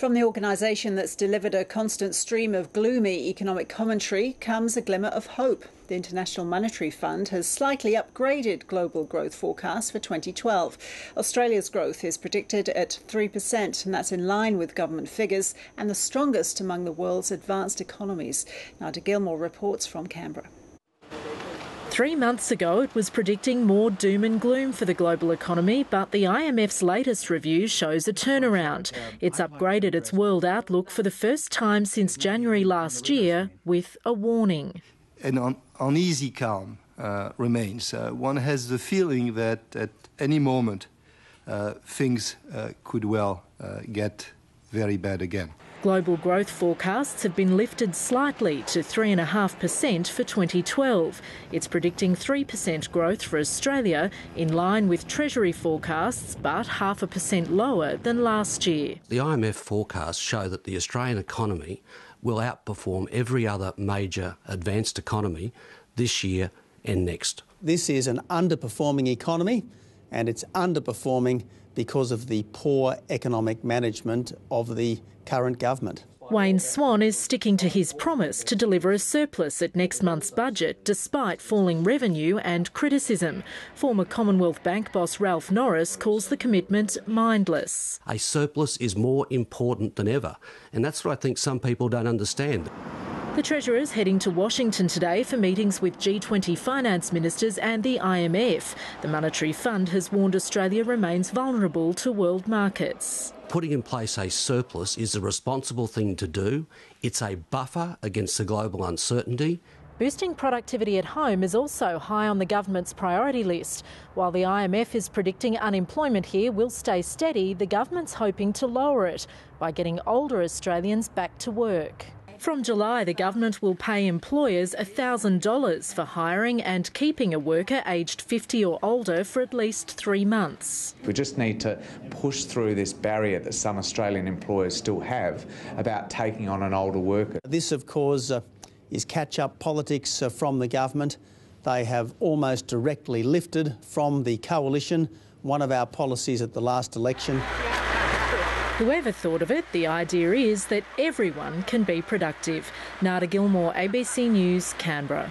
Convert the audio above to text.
From the organisation that's delivered a constant stream of gloomy economic commentary comes a glimmer of hope. The International Monetary Fund has slightly upgraded global growth forecasts for 2012. Australia's growth is predicted at 3%, and that's in line with government figures and the strongest among the world's advanced economies. Nadia Gilmore reports from Canberra. 3 months ago, it was predicting more doom and gloom for the global economy, but the IMF's latest review shows a turnaround. It's upgraded its world outlook for the first time since January last year with a warning. An uneasy calm remains. One has the feeling that at any moment things could well get very bad again. Global growth forecasts have been lifted slightly to 3.5% for 2012. It's predicting 3% growth for Australia, in line with Treasury forecasts, but 0.5% lower than last year. The IMF forecasts show that the Australian economy will outperform every other major advanced economy this year and next. This is an underperforming economy, and it's underperforming because of the poor economic management of the current government. Wayne Swan is sticking to his promise to deliver a surplus at next month's budget, despite falling revenue and criticism. Former Commonwealth Bank boss Ralph Norris calls the commitment mindless. A surplus is more important than ever, and that's what I think some people don't understand. The Treasurer's heading to Washington today for meetings with G20 finance ministers and the IMF. The Monetary Fund has warned Australia remains vulnerable to world markets. Putting in place a surplus is a responsible thing to do. It's a buffer against the global uncertainty. Boosting productivity at home is also high on the government's priority list. While the IMF is predicting unemployment here will stay steady, the government's hoping to lower it by getting older Australians back to work. From July, the government will pay employers $1,000 for hiring and keeping a worker aged 50 or older for at least 3 months. We just need to push through this barrier that some Australian employers still have about taking on an older worker. This, of course, is catch-up politics from the government. They have almost directly lifted from the coalition one of our policies at the last election. Whoever thought of it, the idea is that everyone can be productive. Nadia Gilmore, ABC News, Canberra.